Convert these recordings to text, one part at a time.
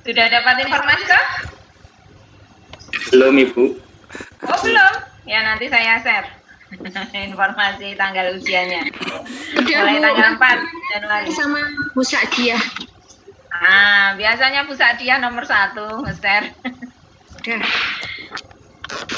Sudah dapat informasi kah? Belum, Ibu. Oh, belum? Ya, nanti saya share informasi tanggal ujiannya. Mulai tanggal 4 Januari. Sama Bu Sadia. Biasanya Bu Sadia nomor 1 nge-share. Udah.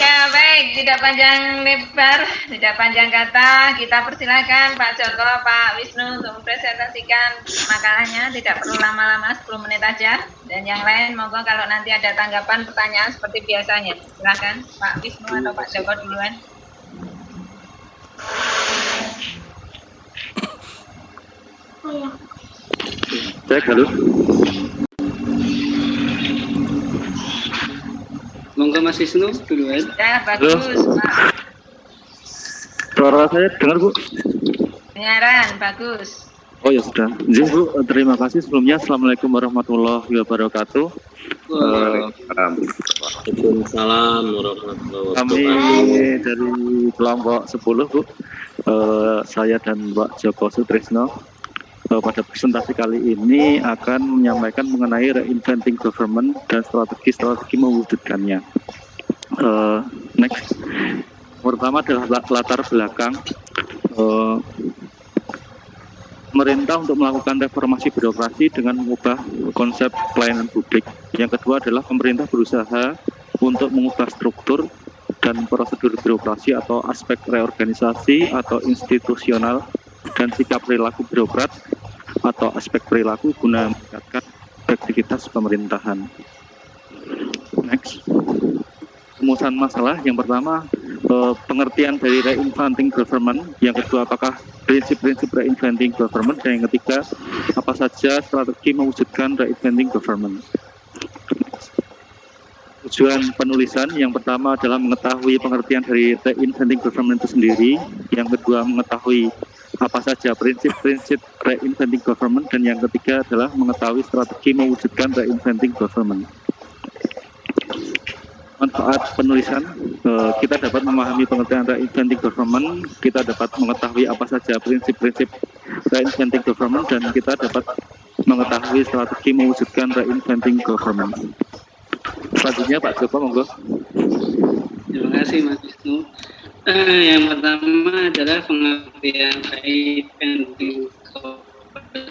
Ya, baik, tidak panjang lebar, tidak panjang kata, kita persilakan Pak Joko, Pak Wisnu untuk mempresentasikan makalahnya, tidak perlu lama-lama, 10 menit aja. Dan yang lain, monggo kalau nanti ada tanggapan, pertanyaan seperti biasanya. Silakan Pak Wisnu atau Pak Joko duluan. Cek, halo. Monggo Mas Wisnu duluan. Ya, bagus, Pak. Suara saya dengar, Bu? Penyiaran, bagus. Oh ya sudah. Jadi Bu, terima kasih sebelumnya. Assalamualaikum warahmatullahi wabarakatuh. Waalaikumsalam warahmatullahi Kami wabarakatuh. dari kelompok 10, Bu. Saya dan Pak Joko Sutrisno pada presentasi kali ini akan menyampaikan mengenai reinventing government dan strategi-strategi mewujudkannya. Next. Pertama adalah latar belakang pemerintah untuk melakukan reformasi birokrasi dengan mengubah konsep pelayanan publik. Yang kedua adalah pemerintah berusaha untuk mengubah struktur dan prosedur birokrasi atau aspek reorganisasi atau institusional dan sikap perilaku birokrat atau aspek perilaku guna meningkatkan efektivitas pemerintahan. Next. Rumusan masalah yang pertama, pengertian dari reinventing government. Yang kedua, apakah prinsip-prinsip reinventing government. Dan yang ketiga, apa saja strategi mewujudkan reinventing government. Tujuan penulisan yang pertama adalah mengetahui pengertian dari reinventing government itu sendiri. Yang kedua, mengetahui apa saja prinsip-prinsip reinventing government. Dan yang ketiga adalah mengetahui strategi mewujudkan reinventing government. Manfaat penulisan, kita dapat memahami pengertian reinventing government, kita dapat mengetahui apa saja prinsip-prinsip reinventing government, dan kita dapat mengetahui strategi mewujudkan reinventing government. Selanjutnya Pak Joko, monggo. Terima kasih Mas Wisnu. Yang pertama adalah pengertian reinventing government.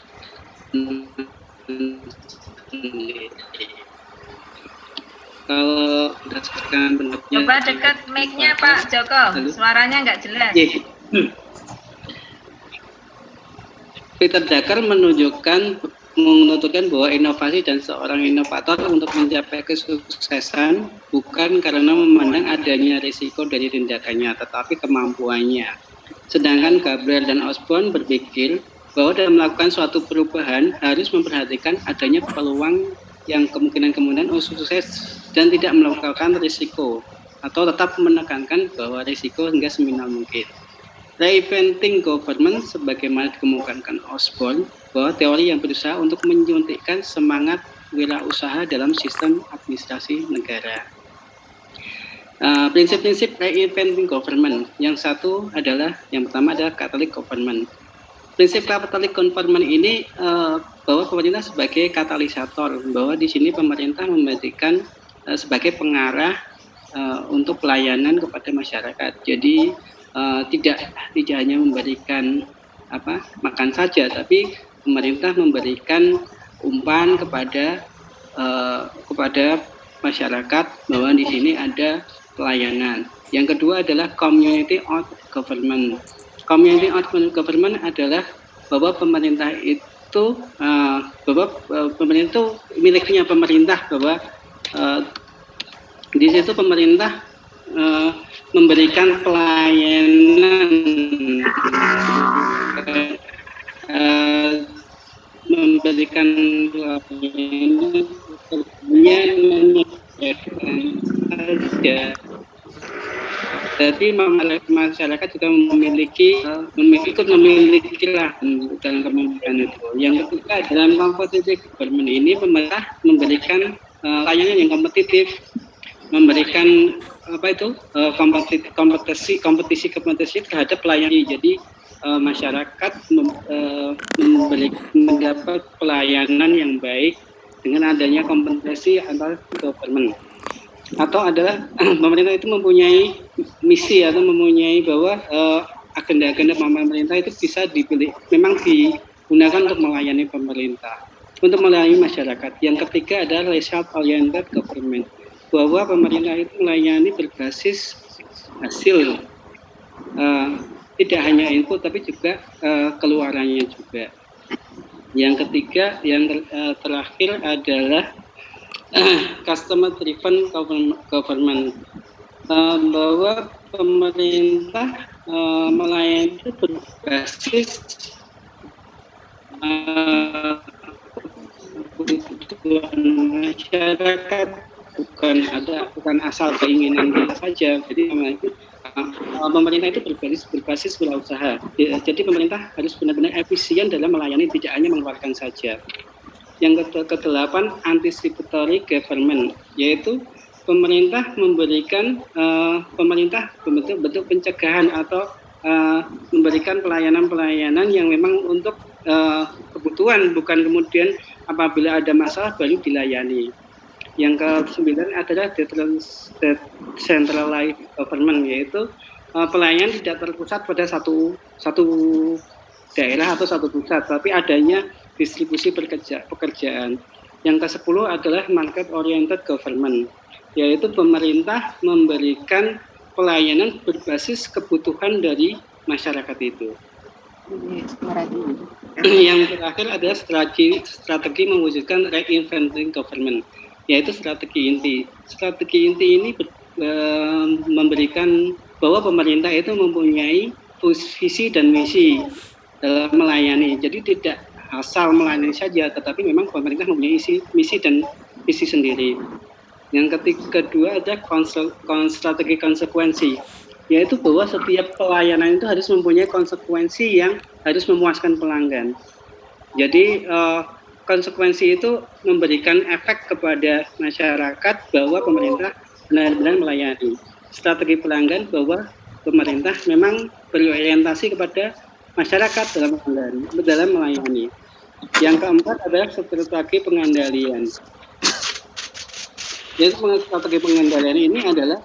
Kalau berdasarkan pengertian, Coba dekat mic-nya Pak Joko, suaranya nggak jelas. Peter Drucker menuturkan bahwa inovasi dan seorang inovator untuk mencapai kesuksesan bukan karena memandang adanya risiko dari tindakannya, tetapi kemampuannya. Sedangkan Gabriel dan Osborne berpikir bahwa dalam melakukan suatu perubahan harus memperhatikan adanya peluang yang kemungkinan sukses dan tidak melakukan risiko, atau tetap menekankan bahwa risiko hingga seminimal mungkin. Reinventing government sebagaimana dikemukakan Osborne, bahwa teori yang berusaha untuk menyuntikkan semangat wirausaha dalam sistem administrasi negara. Prinsip-prinsip reinventing government, yang pertama adalah Catholic government. Prinsip Catholic government ini bahwa pemerintah sebagai katalisator, bahwa di sini pemerintah memberikan sebagai pengarah untuk pelayanan kepada masyarakat. Jadi tidak hanya memberikan makan saja, tapi pemerintah memberikan umpan kepada masyarakat bahwa di sini ada pelayanan. Yang kedua adalah community of government. Community of government adalah bahwa pemerintah itu miliknya pemerintah, bahwa di situ pemerintah memberikan pelayanan Jadi masyarakat juga memiliki lah dalam kepemimpinan itu. Yang ketiga, dalam competitive government ini pemerintah memberikan layanan yang kompetitif, memberikan kompetisi terhadap pelayanan. Jadi masyarakat mendapat pelayanan yang baik dengan adanya kompensasi antar government. Atau adalah pemerintah itu mempunyai misi atau mempunyai bahwa agenda-agenda pemerintah itu bisa dipilih, memang digunakan untuk melayani pemerintah, untuk melayani masyarakat. Yang ketiga adalah result oriented government, bahwa pemerintah itu melayani berbasis hasil, tidak hanya input tapi juga keluarannya juga. Yang ketiga, yang terakhir adalah customer driven government, bahwa pemerintah melayani itu berbasis kebutuhan masyarakat, bukan asal keinginan kita saja. Jadi pemerintah itu berbasis wirausaha. Jadi pemerintah harus benar-benar efisien dalam melayani, tidak hanya mengeluarkan saja. Yang kedelapan, anticipatory government, yaitu pemerintah memberikan bentuk pencegahan atau memberikan pelayanan-pelayanan yang memang untuk kebutuhan, bukan kemudian apabila ada masalah baru dilayani. Yang ke-9 adalah decentralized government, yaitu pelayanan tidak terpusat pada satu daerah atau satu pusat, tapi adanya distribusi pekerjaan. Yang ke-10 adalah market oriented government, yaitu pemerintah memberikan pelayanan berbasis kebutuhan dari masyarakat itu. Yang terakhir adalah strategi mewujudkan reinventing government, yaitu strategi inti. Strategi inti ini memberikan bahwa pemerintah itu mempunyai visi dan misi dalam melayani. Jadi tidak asal melayani saja, tetapi memang pemerintah mempunyai misi dan visi sendiri. Yang kedua ada strategi konsekuensi, yaitu bahwa setiap pelayanan itu harus mempunyai konsekuensi yang harus memuaskan pelanggan. Jadi konsekuensi itu memberikan efek kepada masyarakat bahwa pemerintah benar-benar melayani. Strategi pelanggan bahwa pemerintah memang berorientasi kepada masyarakat dalam melayani. Yang keempat adalah strategi pengandalian. Jadi strategi pengendalian ini adalah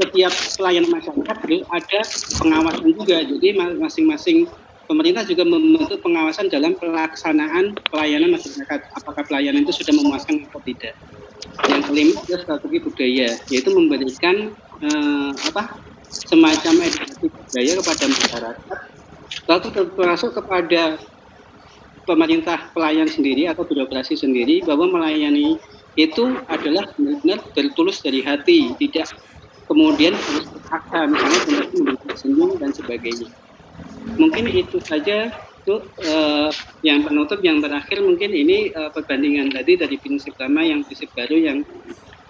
setiap pelayanan masyarakat ada pengawasan juga. Jadi masing-masing pemerintah juga membentuk pengawasan dalam pelaksanaan pelayanan masyarakat. Apakah pelayanan itu sudah memuaskan atau tidak. Yang kelima adalah strategi budaya, yaitu memberikan semacam edukasi budaya kepada masyarakat, lalu termasuk kepada pemerintah pelayan sendiri atau birokrasi sendiri, bahwa melayani itu adalah benar-benar bertulus dari hati, tidak kemudian harus terpaksa, misalnya untuk senyum dan sebagainya. Mungkin itu saja itu yang penutup. Yang terakhir mungkin ini perbandingan tadi dari prinsip lama yang prinsip baru yang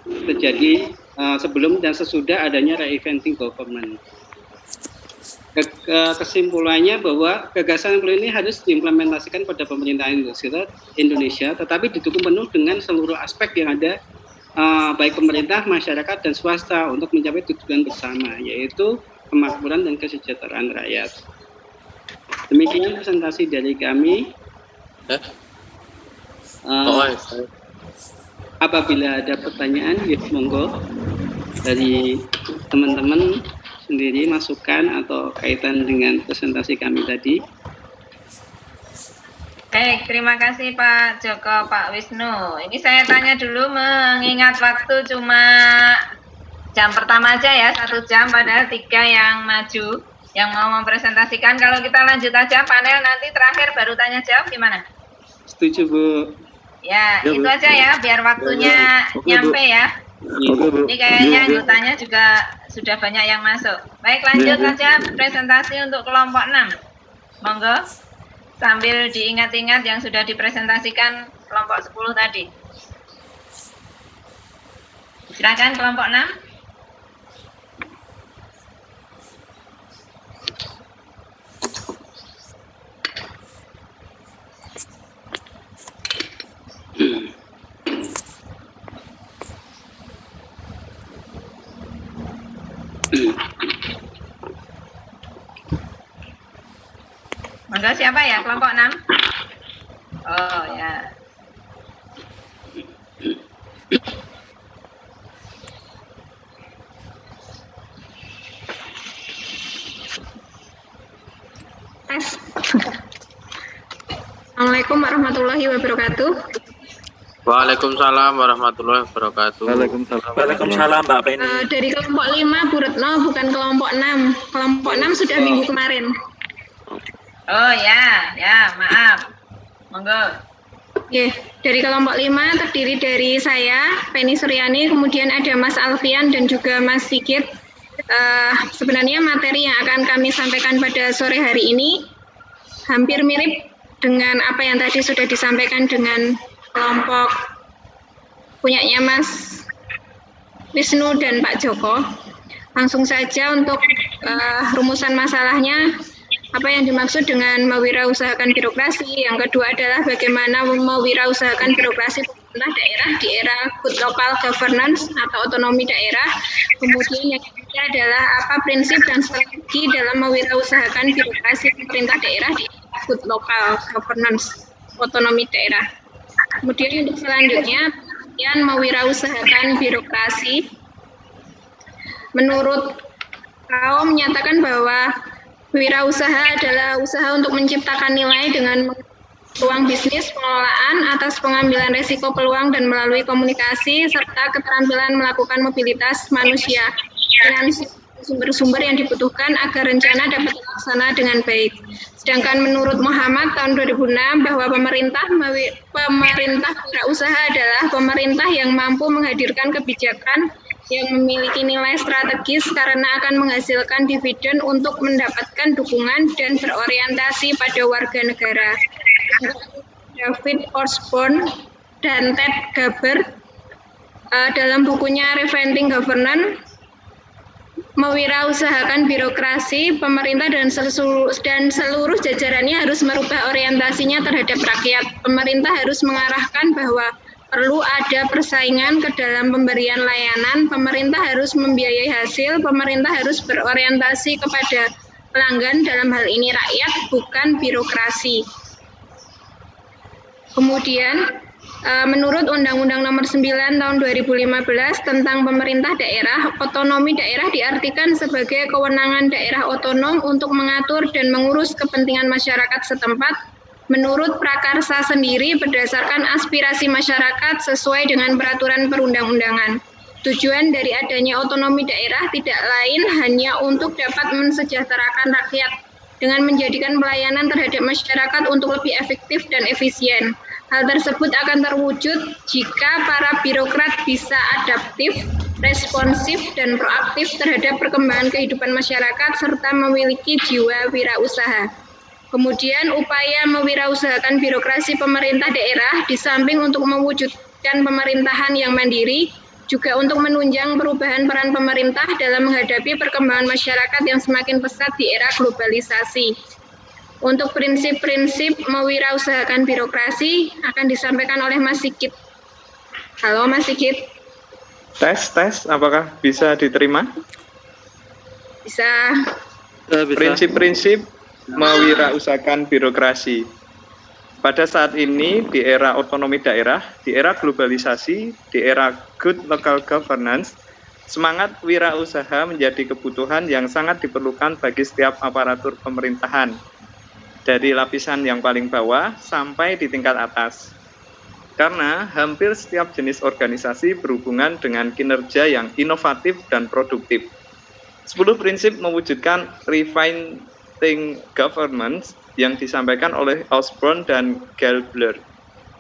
terjadi sebelum dan sesudah adanya reinventing government. Kesimpulannya bahwa gagasan ini harus diimplementasikan pada pemerintahan Indonesia, tetapi didukung penuh dengan seluruh aspek yang ada, baik pemerintah, masyarakat, dan swasta untuk mencapai tujuan bersama, yaitu kemakmuran dan kesejahteraan rakyat. Demikian presentasi dari kami. Apabila ada pertanyaan, ya monggo dari teman-teman sendiri, masukan atau kaitan dengan presentasi kami tadi. Baik, terima kasih Pak Joko, Pak Wisnu. Ini saya tanya dulu, mengingat waktu cuma jam pertama aja ya, 1 jam, padahal 3 yang maju, yang mau mempresentasikan. Kalau kita lanjut aja panel, nanti terakhir baru tanya jawab, gimana? Setuju, Bu. Ya, itu aja ya, biar waktunya nyampe ya. Ini kayaknya anggotanya juga sudah banyak yang masuk. Baik, lanjut saja presentasi untuk kelompok 6. Monggo, sambil diingat-ingat yang sudah dipresentasikan kelompok 10 tadi. Silakan kelompok 6. Monggo, siapa ya kelompok 6? Oh ya. tes. Assalamualaikum warahmatullahi wabarakatuh. Waalaikumsalam warahmatullahi wabarakatuh. Waalaikumsalam. Mbak Penny. Dari kelompok 5 Bu Retno, bukan kelompok 6. Kelompok 6 sudah minggu kemarin. Oh ya, maaf. Monggo. Oke, dari kelompok 5 terdiri dari saya, Penny Suryani, kemudian ada Mas Alfian dan juga Mas Sigit. Sebenarnya materi yang akan kami sampaikan pada sore hari ini hampir mirip dengan apa yang tadi sudah disampaikan dengan kelompok punyanya Mas Wisnu dan Pak Joko. Langsung saja untuk rumusan masalahnya. Apa yang dimaksud dengan mewirausahakan birokrasi? Yang kedua adalah bagaimana mewirausahakan birokrasi pemerintah daerah di era good local governance atau otonomi daerah. Kemudian yang ketiga adalah apa prinsip dan strategi dalam mewirausahakan birokrasi pemerintah daerah di good local governance otonomi daerah. Kemudian untuk selanjutnya, yang mewirausahakan birokrasi. Menurut kaum menyatakan bahwa wirausaha adalah usaha untuk menciptakan nilai dengan peluang bisnis, pengelolaan atas pengambilan risiko peluang dan melalui komunikasi serta keterampilan melakukan mobilitas manusia dengan sumber-sumber yang dibutuhkan agar rencana dapat dilaksana dengan baik. Sedangkan menurut Muhammad tahun 2006 bahwa pemerintah wirausaha adalah pemerintah yang mampu menghadirkan kebijakan yang memiliki nilai strategis karena akan menghasilkan dividen untuk mendapatkan dukungan dan berorientasi pada warga negara. David Osborne dan Ted Gaber dalam bukunya Reinventing Governance mewirausahakan birokrasi, pemerintah dan seluruh jajarannya harus merubah orientasinya terhadap rakyat. Pemerintah harus mengarahkan bahwa perlu ada persaingan ke dalam pemberian layanan, pemerintah harus membiayai hasil, pemerintah harus berorientasi kepada pelanggan, dalam hal ini rakyat, bukan birokrasi. Kemudian, menurut Undang-Undang Nomor 9 Tahun 2015 tentang Pemerintah Daerah, otonomi daerah diartikan sebagai kewenangan daerah otonom untuk mengatur dan mengurus kepentingan masyarakat setempat menurut prakarsa sendiri berdasarkan aspirasi masyarakat sesuai dengan peraturan perundang-undangan. Tujuan dari adanya otonomi daerah tidak lain hanya untuk dapat mensejahterakan rakyat dengan menjadikan pelayanan terhadap masyarakat untuk lebih efektif dan efisien. Hal tersebut akan terwujud jika para birokrat bisa adaptif, responsif, dan proaktif terhadap perkembangan kehidupan masyarakat serta memiliki jiwa wirausaha. Kemudian upaya mewirausahakan birokrasi pemerintah daerah di samping untuk mewujudkan pemerintahan yang mandiri, juga untuk menunjang perubahan peran pemerintah dalam menghadapi perkembangan masyarakat yang semakin pesat di era globalisasi. Untuk prinsip-prinsip mewirausahakan birokrasi akan disampaikan oleh Mas Sigit. Halo Mas Sigit. Tes, apakah bisa diterima? Bisa. Prinsip-prinsip mewirausahakan birokrasi. Pada saat ini, di era otonomi daerah, di era globalisasi, di era good local governance, semangat wirausaha menjadi kebutuhan yang sangat diperlukan bagi setiap aparatur pemerintahan, dari lapisan yang paling bawah sampai di tingkat atas. Karena hampir setiap jenis organisasi berhubungan dengan kinerja yang inovatif dan produktif. 10 prinsip mewujudkan Reinventing Governance yang disampaikan oleh Osborne dan Gelbler.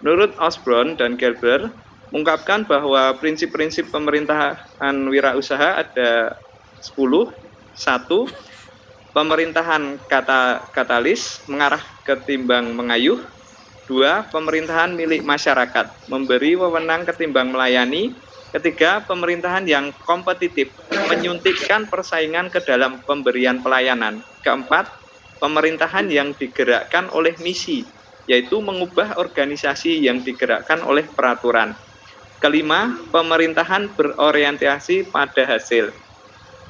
Menurut Osborne dan Gelbler, mengungkapkan bahwa prinsip-prinsip pemerintahan wirausaha ada 10. 1. Pemerintahan katalis, mengarah ketimbang mengayuh. 2. Pemerintahan milik masyarakat, memberi wewenang ketimbang melayani. 3. Pemerintahan yang kompetitif, menyuntikkan persaingan ke dalam pemberian pelayanan. 4. Pemerintahan yang digerakkan oleh misi, yaitu mengubah organisasi yang digerakkan oleh peraturan. 5. Pemerintahan berorientasi pada hasil.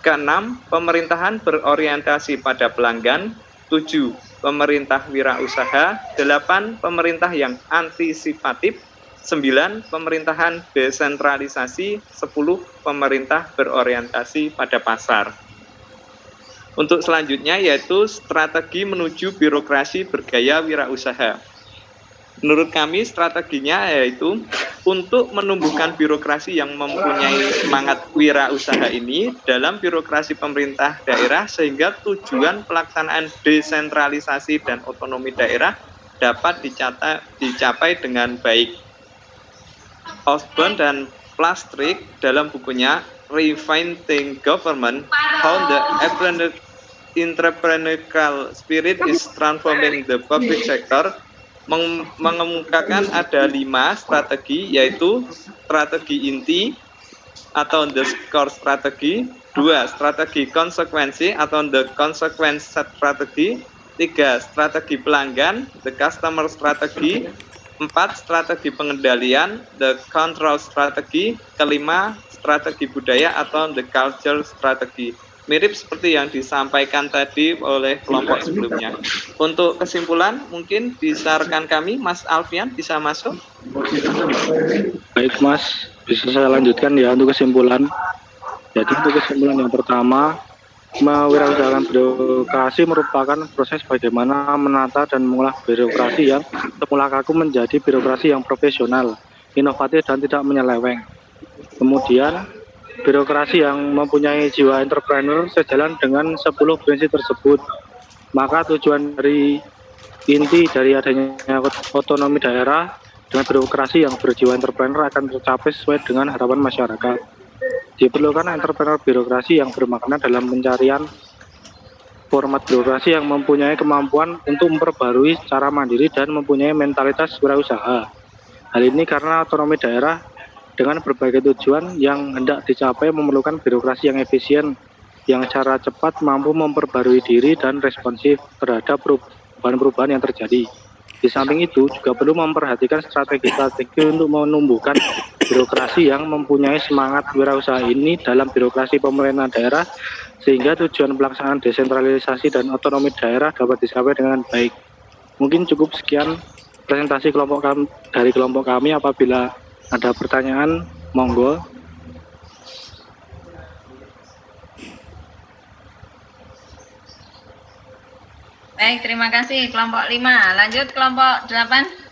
6. Pemerintahan berorientasi pada pelanggan. 7. Pemerintah wirausaha. 8. Pemerintah yang antisipatif. 9. Pemerintahan desentralisasi. 10. Pemerintah berorientasi pada pasar. Untuk selanjutnya yaitu strategi menuju birokrasi bergaya wirausaha. Menurut kami strateginya yaitu untuk menumbuhkan birokrasi yang mempunyai semangat wirausaha ini dalam birokrasi pemerintah daerah sehingga tujuan pelaksanaan desentralisasi dan otonomi daerah dapat dicapai dengan baik. Osborne dan Plastrick dalam bukunya Reinventing Government, How the Entrepreneurial Spirit is Transforming the Public Sector mengemukakan ada 5 strategi, yaitu strategi inti atau the core strategi, 2 strategi konsekuensi atau the consequence strategy, 3 strategi pelanggan, the customer strategy, 4 strategi pengendalian, the control strategy, 5 strategi budaya atau the culture strategy. Mirip seperti yang disampaikan tadi oleh kelompok sebelumnya. Untuk kesimpulan, mungkin bisa rekan kami, Mas Alfian, bisa masuk? Baik Mas, bisa saya lanjutkan ya untuk kesimpulan. Jadi untuk kesimpulan yang pertama, mewirausahakan birokrasi merupakan proses bagaimana menata dan mengolah birokrasi yang semula kaku menjadi birokrasi yang profesional, inovatif dan tidak menyeleweng. Kemudian birokrasi yang mempunyai jiwa entrepreneur sejalan dengan 10 prinsip tersebut. Maka tujuan dari inti dari adanya otonomi daerah dengan birokrasi yang berjiwa entrepreneur akan tercapai sesuai dengan harapan masyarakat. Diperlukan entrepreneur birokrasi yang bermakna dalam pencarian format birokrasi yang mempunyai kemampuan untuk memperbarui secara mandiri dan mempunyai mentalitas wirausaha. Hal ini karena otonomi daerah dengan berbagai tujuan yang hendak dicapai memerlukan birokrasi yang efisien, yang secara cepat mampu memperbarui diri dan responsif terhadap perubahan-perubahan yang terjadi. Di samping itu, juga perlu memperhatikan strategi-strategi untuk menumbuhkan birokrasi yang mempunyai semangat wirausaha ini dalam birokrasi pemerintahan daerah, sehingga tujuan pelaksanaan desentralisasi dan otonomi daerah dapat dicapai dengan baik. Mungkin cukup sekian presentasi dari kelompok kami. Apabila ada pertanyaan, monggo. Baik, terima kasih kelompok 5. Lanjut kelompok 8.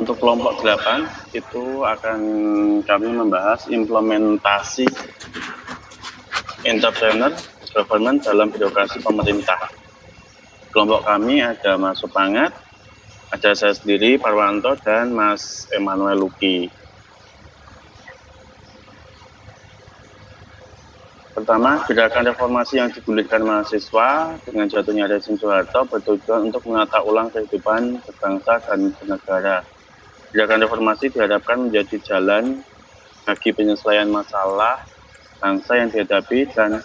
Untuk kelompok 8 itu akan kami membahas implementasi entrepreneur government dalam birokrasi pemerintah. Kelompok kami ada Mas Supangat, ada saya sendiri, Parwanto, dan Mas Emmanuel Luki. Pertama, gerakan reformasi yang digulirkan mahasiswa dengan jatuhnya rezim Soeharto bertujuan untuk menata ulang kehidupan berbangsa dan bernegara. Gerakan reformasi diharapkan menjadi jalan bagi penyelesaian masalah bangsa yang dihadapi dan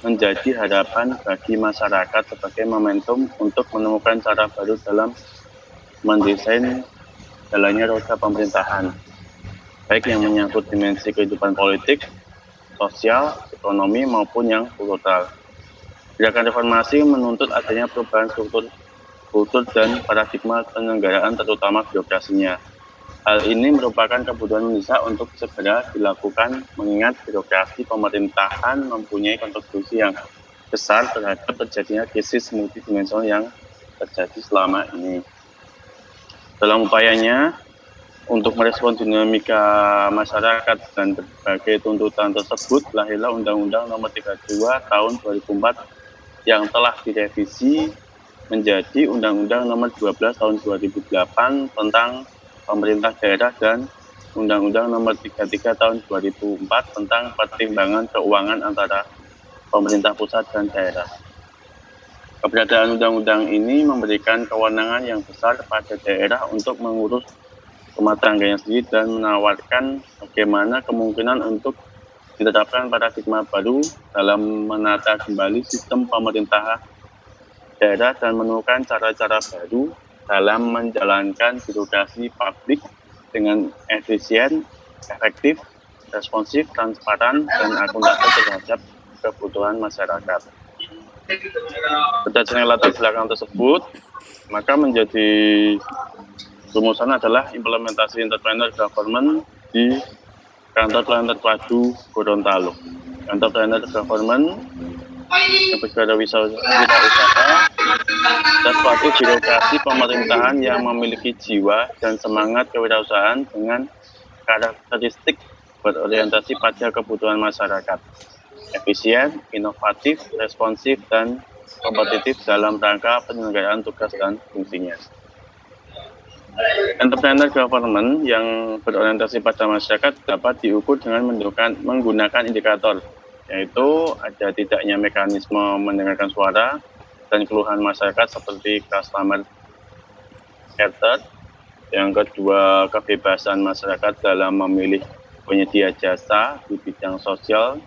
menjadi harapan bagi masyarakat sebagai momentum untuk menemukan cara baru dalam mendesain jalannya roda pemerintahan, baik yang menyangkut dimensi kehidupan politik, sosial, ekonomi maupun yang kultural. Gerakan reformasi menuntut adanya perubahan kultur dan paradigma penyelenggaraan terutama birokrasinya. Hal ini merupakan kebutuhan mendesak untuk segera dilakukan mengingat birokrasi pemerintahan mempunyai kontribusi yang besar terhadap terjadinya krisis multidimensional yang terjadi selama ini. Dalam upayanya untuk merespon dinamika masyarakat dan berbagai tuntutan tersebut, lahirlah Undang-Undang Nomor 32 Tahun 2004 yang telah direvisi menjadi Undang-Undang Nomor 12 Tahun 2008 tentang pemerintah daerah dan Undang-Undang Nomor 33 Tahun 2004 tentang pertimbangan keuangan antara pemerintah pusat dan daerah. Keberadaan undang-undang ini memberikan kewenangan yang besar pada daerah untuk mengurus rumah tangganya sendiri dan menawarkan bagaimana kemungkinan untuk ditetapkan paradigma baru dalam menata kembali sistem pemerintahan daerah dan menemukan cara-cara baru dalam menjalankan birokrasi publik dengan efisien, efektif, responsif, transparan, dan akuntabel terhadap kebutuhan masyarakat. Berdasarkan latar belakang tersebut, maka menjadi rumusan adalah implementasi entrepreneur government di kantor pelayanan terpadu Gorontalo. Kantor pelayanan government yang bergerak wirausaha dan suatu birokrasi pemerintahan yang memiliki jiwa dan semangat kewirausahaan dengan karakteristik berorientasi pada kebutuhan masyarakat, efisien, inovatif, responsif, dan kompetitif dalam rangka penyelenggaraan tugas dan fungsinya. Entrepreneur government yang berorientasi pada masyarakat dapat diukur dengan menggunakan indikator, yaitu ada tidaknya mekanisme mendengarkan suara dan keluhan masyarakat seperti customer care, yang kedua kebebasan masyarakat dalam memilih penyedia jasa di bidang sosial,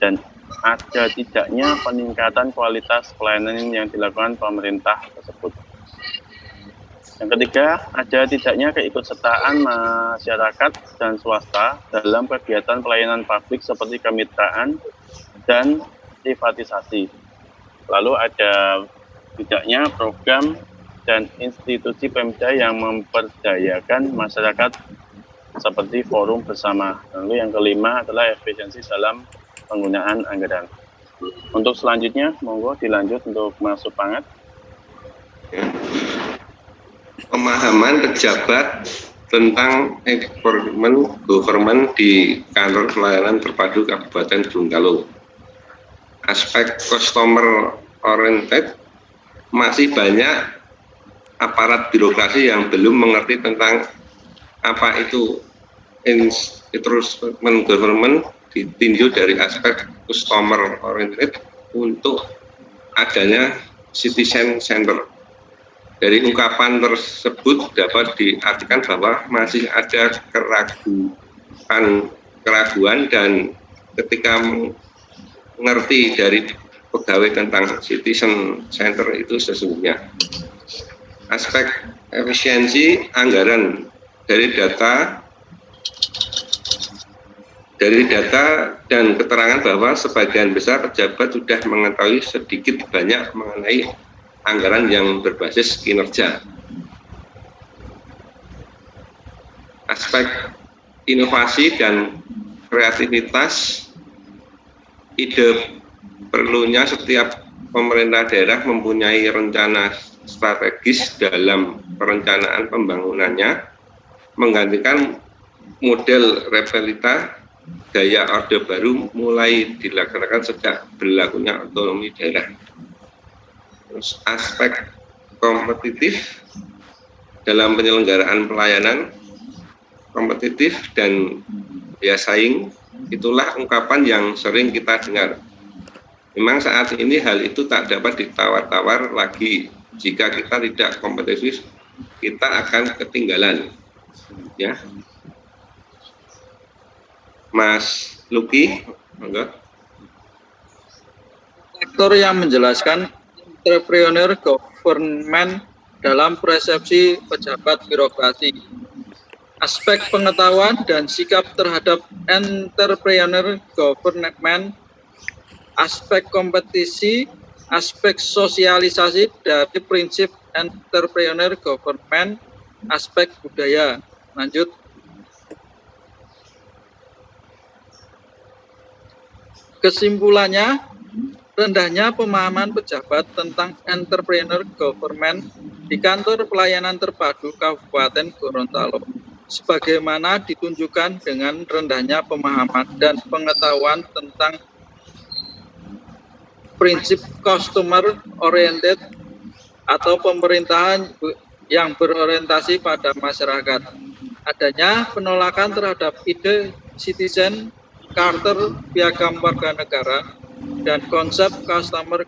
dan ada tidaknya peningkatan kualitas pelayanan yang dilakukan pemerintah tersebut. Yang ketiga, ada tidaknya keikutsertaan masyarakat dan swasta dalam kegiatan pelayanan publik seperti kemitraan dan privatisasi. Lalu ada tidaknya program dan institusi Pemda yang memperdayakan masyarakat seperti forum bersama. Lalu yang kelima adalah efisiensi dalam penggunaan anggaran. Untuk selanjutnya, monggo dilanjut untuk Mas Supangat. Pemahaman pejabat tentang government di kantor pelayanan terpadu Kabupaten Gorontalo. Aspek customer oriented, masih banyak aparat birokrasi yang belum mengerti tentang apa itu instrument government ditinjau dari aspek customer oriented untuk adanya citizen center. Dari ungkapan tersebut dapat diartikan bahwa masih ada keraguan dan ketika mengerti dari pegawai tentang citizen center itu sesungguhnya. Aspek efisiensi anggaran dari data dan keterangan bahwa sebagian besar pejabat sudah mengetahui sedikit banyak mengenai anggaran yang berbasis kinerja. Aspek inovasi dan kreativitas, ide perlunya setiap pemerintah daerah mempunyai rencana strategis dalam perencanaan pembangunannya, menggantikan model repelita gaya Orde Baru mulai dilaksanakan sejak berlakunya otonomi daerah. Terus aspek kompetitif dalam penyelenggaraan pelayanan, kompetitif dan daya saing, itulah ungkapan yang sering kita dengar. Memang saat ini hal itu tak dapat ditawar-tawar lagi. Jika kita tidak kompetitif, kita akan ketinggalan. Ya, Mas Luki, enggak? Sektor yang menjelaskan entrepreneur government dalam persepsi pejabat birokrasi. Aspek pengetahuan dan sikap terhadap entrepreneur government, aspek kompetisi, aspek sosialisasi dari prinsip entrepreneur government, aspek budaya. Lanjut. Kesimpulannya, rendahnya pemahaman pejabat tentang entrepreneur government di kantor pelayanan terpadu Kabupaten Gorontalo, sebagaimana ditunjukkan dengan rendahnya pemahaman dan pengetahuan tentang prinsip customer oriented atau pemerintahan yang berorientasi pada masyarakat. Adanya penolakan terhadap ide citizen charter piagam warga negara dan konsep customer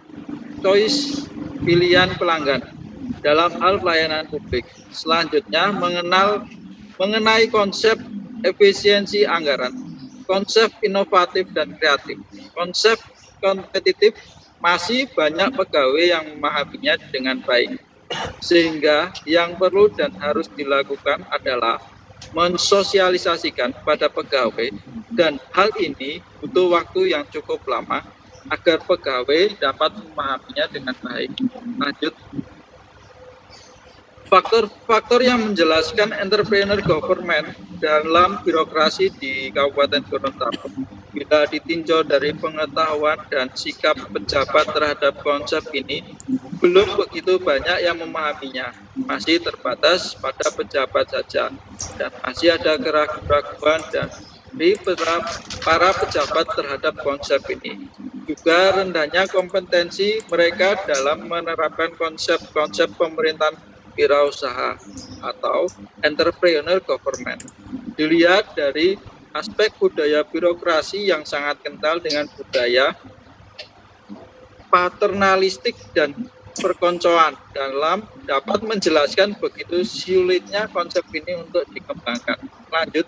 choice pilihan pelanggan dalam hal pelayanan publik. Selanjutnya mengenai konsep efisiensi anggaran, konsep inovatif dan kreatif, konsep kompetitif, masih banyak pegawai yang memahaminya dengan baik, sehingga yang perlu dan harus dilakukan adalah mensosialisasikan pada pegawai, dan hal ini butuh waktu yang cukup lama agar pegawai dapat memahaminya dengan baik. Lanjut. Faktor-faktor yang menjelaskan entrepreneur government dalam birokrasi di Kabupaten Gorontalo bila ditinjau dari pengetahuan dan sikap pejabat terhadap konsep ini, belum begitu banyak yang memahaminya, masih terbatas pada pejabat saja, dan masih ada keraguan dari para pejabat terhadap konsep ini. Juga rendahnya kompetensi mereka dalam menerapkan konsep-konsep pemerintahan wirausaha atau entrepreneur government. Dilihat dari aspek budaya birokrasi yang sangat kental dengan budaya paternalistik dan perkoncoan dalam dapat menjelaskan begitu sulitnya konsep ini untuk dikembangkan. Lanjut.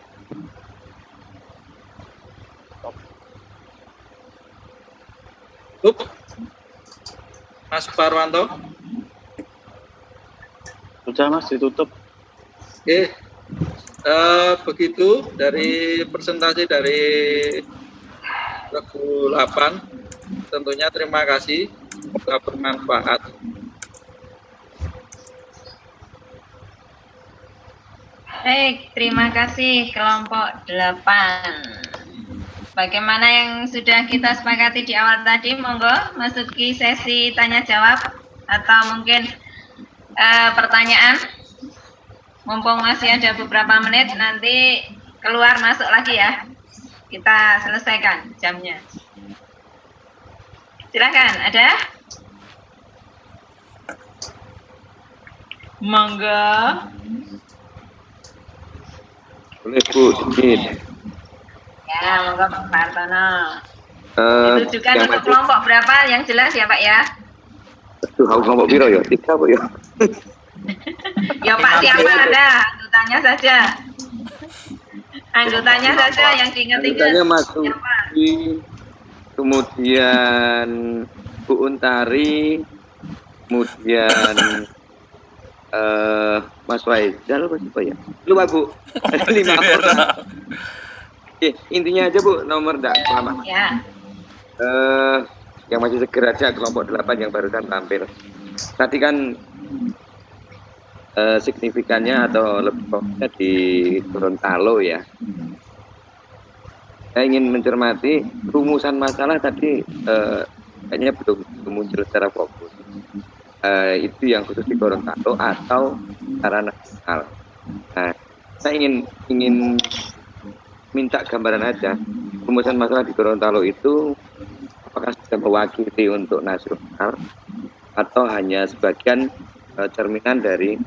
Mas Parwanto. Sudah Mas, ditutup. Oke, begitu dari presentasi dari Regu 8. Tentunya terima kasih, semoga bermanfaat. Baik, terima kasih kelompok 8. Bagaimana yang sudah kita sepakati di awal tadi, monggo masuki sesi tanya jawab atau mungkin pertanyaan. Mumpung masih ada beberapa menit, nanti keluar masuk lagi ya. Kita selesaikan jamnya. Silakan, ada? Monggo. Boleh Bu, sedikit. Ya, monggo Pak Hartono. Itu juga yang untuk kelompok berapa yang jelas ya Pak ya? Aduh, aku kelompok piro ya? 3 Bu ya. Ya Pak, siapa ada? Anggotanya saja. Anggotanya saja yang diingat-ingat. Anggotanya Mas Suci, kemudian Bu Untari, kemudian Mas Faizal, apa ya? Lupa Bu, ada 5 orang. Oke, intinya aja Bu, nomor enggak lama. Ya. Yang masih seger aja kelompok 8 yang barusan tampil. Tadi kan signifikannya atau lebih fokusnya di Gorontalo ya. Saya ingin mencermati rumusan masalah tadi kayaknya belum muncul secara fokus. Itu yang khusus di Gorontalo atau secara nasional. Nah, saya ingin minta gambaran aja rumusan masalah di Gorontalo itu apakah sudah mewakili untuk nasional atau hanya sebagian cerminan dari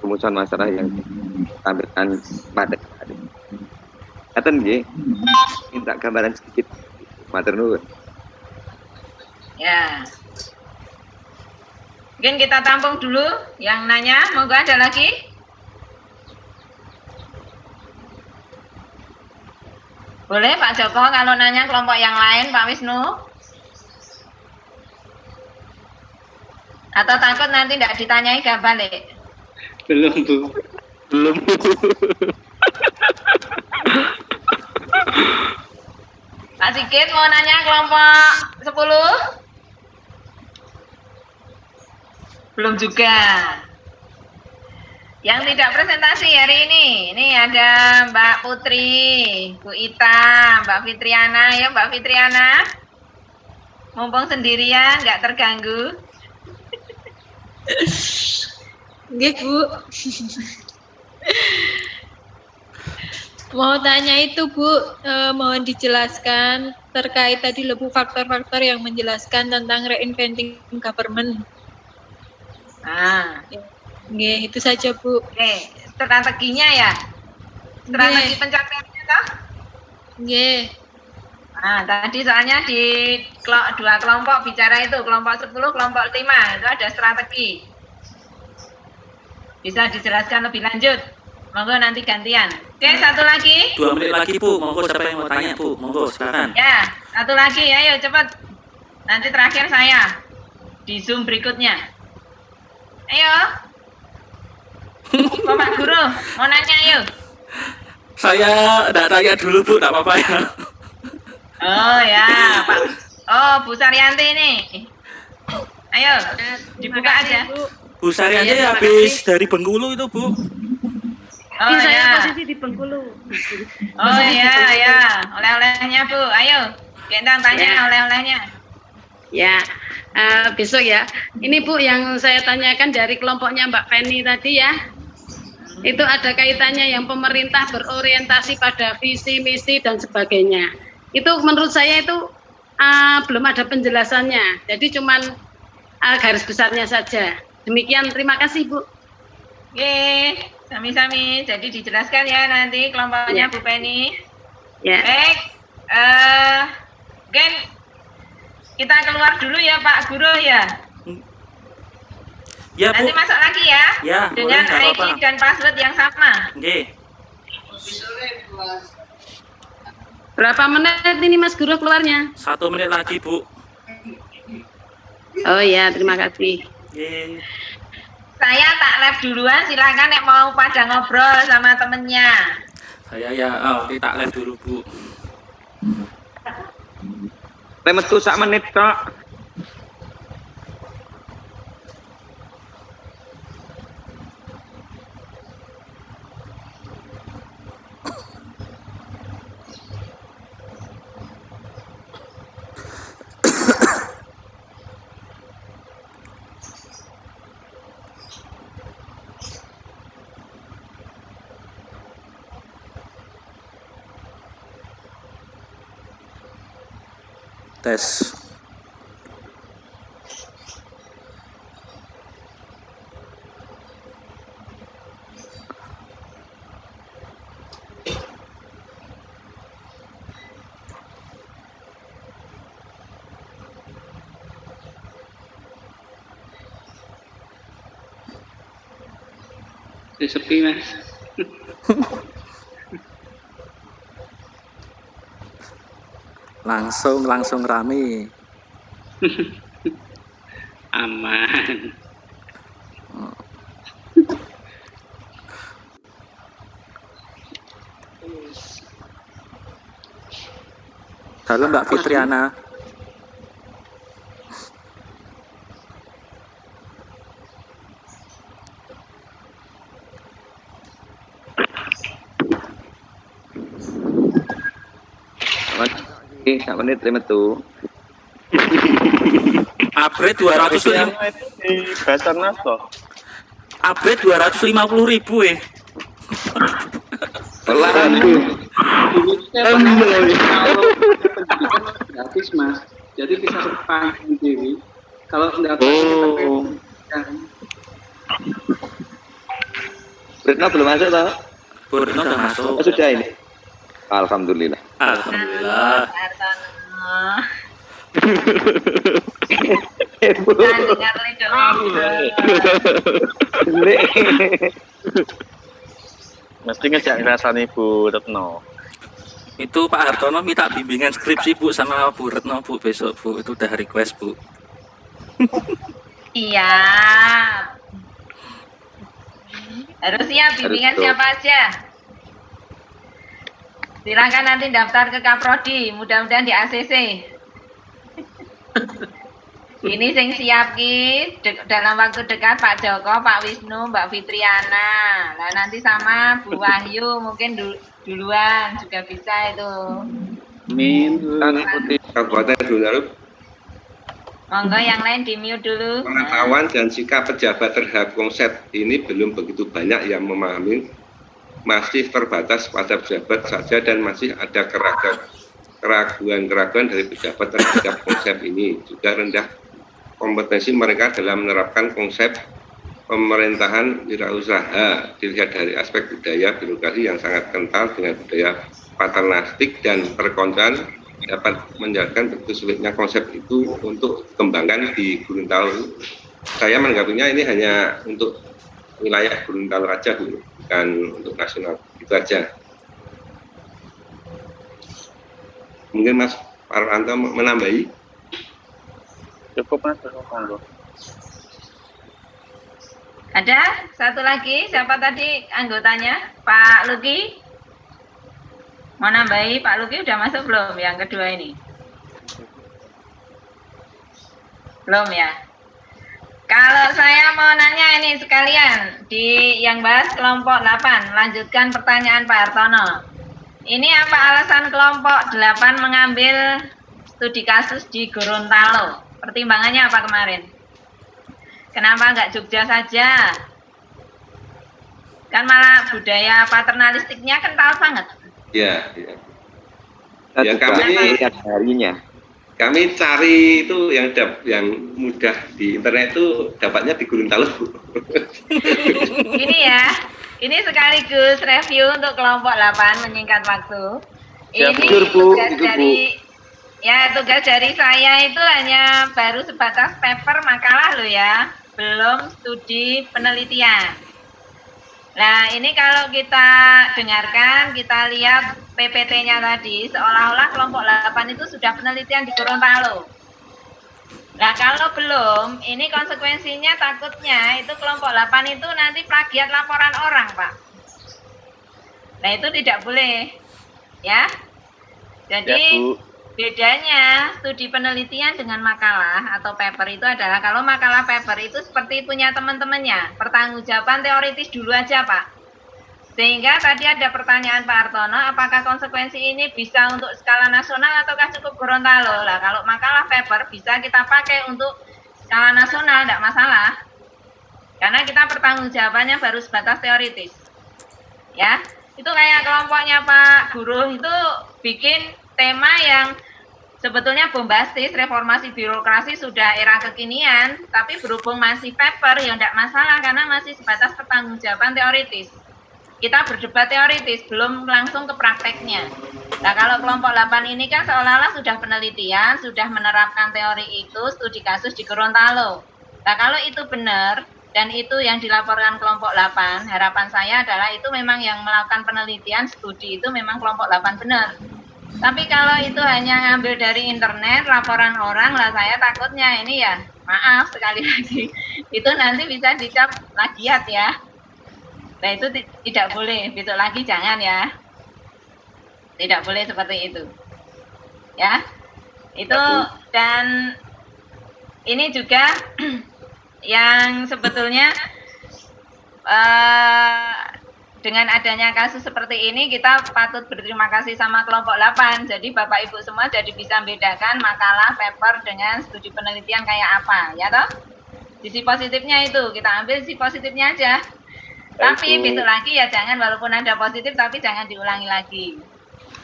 rumusan masalah yang ditampilkan pada hari ini. Katen nggih, minta gambaran sedikit. Matur nuwun. Ya. Mungkin kita tampung dulu yang nanya, monggo ada lagi? Boleh Pak Joko kalau nanya kelompok yang lain, Pak Wisnu? Atau takut nanti tidak ditanyai gak balik? Belum Bu. Belum. Pak Sigit mau nanya kelompok 10? Belum juga. Yang tidak presentasi hari ini ada Mbak Putri, Bu Ita, Mbak Fitriana. Ya Mbak Fitriana, mumpung sendirian, nggak terganggu. Nggih, Bu. Mau tanya itu, Bu, mohon dijelaskan terkait tadi lebih faktor-faktor yang menjelaskan tentang reinventing government. Nggih, itu saja, Bu. Oke, strateginya ya? Strategi pencapaiannya toh? Nggih. Nah, tadi soalnya di dua kelompok bicara itu, kelompok 10, kelompok 5, itu ada strategi. Bisa dijelaskan lebih lanjut? Monggo nanti gantian. Oke, satu lagi. 2 menit lagi Bu, monggo siapa yang mau tanya Bu, monggo silakan. Ya, satu lagi, ayo cepat. Nanti terakhir saya di Zoom berikutnya. Ayo. Oh, Pak Guru, mau nanya yuk. Saya enggak tanya dulu Bu, enggak apa-apa ya. Oh ya, Pak. Oh, Bu Saryanti nih. Ayo, dibuka aja. Bu Saryanti Iya, terima habis kasih. dari Bengkulu itu Bu. Oh saya ya. posisi di Bengkulu. Oh ya, ya. Oleh-olehnya Bu, ayo. Gendang tanya Ya. oleh-olehnya. Ya, besok ya. Ini Bu yang saya tanyakan dari kelompoknya Mbak Penny tadi ya. Itu ada kaitannya yang pemerintah berorientasi pada visi, misi, dan sebagainya. Itu menurut saya itu belum ada penjelasannya. Jadi cuman garis besarnya saja. Demikian, terima kasih Bu. Oke, sami-sami. Jadi dijelaskan ya nanti kelompoknya Ya. Bu Penny. Ya. Baik, mungkin kita keluar dulu ya Pak Guru ya. Ya Bu. Nanti masuk lagi ya. Ya, Dengan boleh, nggak ID apa-apa. dan password yang sama. Nggih. Berapa menit ini Mas Guru keluarnya? 1 menit lagi Bu. Oh ya, terima kasih. Nggih. Saya tak live duluan, silakan nek mau pada ngobrol sama temennya. Saya ya tak live dulu Bu. Metu sak menit tok. Tes. Sepi Mas. Langsung rame. Aman. Halo Mbak Fitriana. Sak menit metu. Upgrade 205. Di Basarnas toh. Upgrade 250.000 Gratis Mas. Jadi bisa sepanjang diri. Kalau enggak Retno belum masuk toh? Bu Retno udah masuk. Oh, sudah ini. Alhamdulillah. Alhamdulillah. Dengar Mesti ngejak rasane Bu Retno. Itu Pak Hartono minta bimbingan skripsi Bu sama Bu Retno Bu besok Bu. Itu udah request Bu. Iya. Harus siap bimbingan Harus siapa aja. Silakan nanti daftar ke Kaprodi, mudah-mudahan di ACC. Ini sing siap dalam waktu dekat Pak Joko, Pak Wisnu, Mbak Fitriana. Nah nanti sama Bu Wahyu mungkin duluan juga bisa itu. Amin. Kabupaten Gunung Monggo yang lain di mute dulu. pengetahuan dan sikap pejabat terhadap konsep ini belum begitu banyak yang memahami, masih terbatas pada pejabat saja dan masih ada keraguan-keraguan dari pejabat terhadap konsep ini. Juga rendah kompetensi mereka dalam menerapkan konsep pemerintahan wirausaha, dilihat dari aspek budaya birokrasi yang sangat kental dengan budaya paternalistik dan perkontrolan dapat menjelaskan begitu sulitnya konsep itu untuk dikembangkan di Gorontalo. Saya menanggapinya ini hanya untuk wilayah Gorontalo aja dulu, bukan untuk nasional. Itu aja. Mungkin Mas Farhanto menambahi? Cukup Mas, cukup. Ada satu lagi, siapa tadi anggotanya? Pak Luki? Mau nambahi, Pak Luki udah masuk belum yang kedua ini? Belum ya? Kalau saya mau nanya ini sekalian, di yang bahas kelompok 8, lanjutkan pertanyaan Pak Hartono. Ini apa alasan kelompok 8 mengambil studi kasus di Gorontalo? Pertimbangannya apa kemarin? Kenapa nggak Jogja saja? Kan malah budaya paternalistiknya kental banget. Ya, ya. Ya kami lihat harinya. Kami cari itu yang mudah di internet itu dapatnya di Gorontalo. Ini ya, ini sekaligus review untuk kelompok 8 menyingkat waktu. Siap, Ini Bu. tugas dari tugas dari saya itu hanya baru sebatas paper makalah loh ya, belum studi penelitian. Nah, ini kalau kita dengarkan, kita lihat PPT-nya tadi, seolah-olah kelompok 8 itu sudah penelitian di Gorontalo. Nah, kalau belum, ini konsekuensinya takutnya itu kelompok 8 itu nanti plagiat laporan orang, Pak. Nah, itu tidak boleh. Ya. Jadi, bedanya studi penelitian dengan makalah atau paper itu adalah kalau makalah paper itu seperti punya teman-temannya, pertanggungjawaban teoritis dulu aja Pak. Sehingga tadi ada pertanyaan Pak Hartono, apakah konsekuensi ini bisa untuk skala nasional ataukah cukup Gorontalo? Lah kalau makalah paper bisa kita pakai untuk skala nasional, tidak masalah. Karena kita pertanggungjawabannya baru sebatas teoritis. Ya, itu kayak kelompoknya Pak Guru itu bikin tema yang sebetulnya bombastis, reformasi birokrasi sudah era kekinian, tapi berhubung masih paper, ya tidak masalah karena masih sebatas pertanggungjawaban teoritis. Kita berdebat teoritis, belum langsung ke prakteknya. Nah, kalau kelompok 8 ini kan seolah-olah sudah penelitian, sudah menerapkan teori itu, studi kasus di Gorontalo. Nah, kalau itu benar, dan itu yang dilaporkan kelompok 8, harapan saya adalah itu memang yang melakukan penelitian, studi itu memang kelompok 8 benar. Tapi kalau itu hanya ngambil dari internet, laporan orang, lah saya takutnya ini ya, maaf sekali lagi, itu nanti bisa dicap plagiat ya. Nah itu tidak boleh, besok lagi jangan ya. Tidak boleh seperti itu. Ya, itu dan ini juga yang sebetulnya dengan adanya kasus seperti ini kita patut berterima kasih sama kelompok 8. Jadi Bapak Ibu semua jadi bisa membedakan makalah, paper dengan studi penelitian kayak apa, ya toh? Sisi positifnya itu, kita ambil sisi positifnya aja. Tapi besok lagi ya jangan, walaupun ada positif tapi jangan diulangi lagi.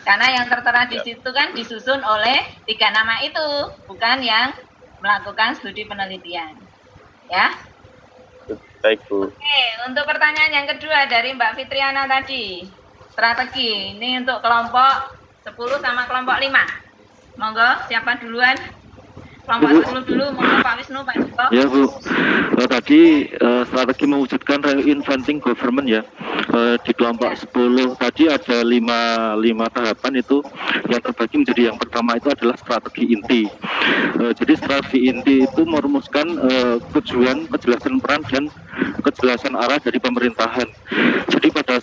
Karena yang tertera di situ kan disusun oleh 3 nama itu, bukan yang melakukan studi penelitian. Ya. Baik, Bu. Oke, untuk pertanyaan yang kedua dari Mbak Fitriana tadi, strategi ini untuk kelompok 10 sama kelompok 5. Monggo, siapa duluan? Kelompok 10 dulu, monggo Pak Wisnu, Pak Joko. Ya Bu, tadi strategi mewujudkan reinventing government ya, di kelompok 10 tadi ada 5 tahapan itu yang terbagi menjadi yang pertama itu adalah strategi inti. Jadi strategi inti itu merumuskan tujuan, kejelasan peran dan kejelasan arah dari pemerintahan. Jadi pada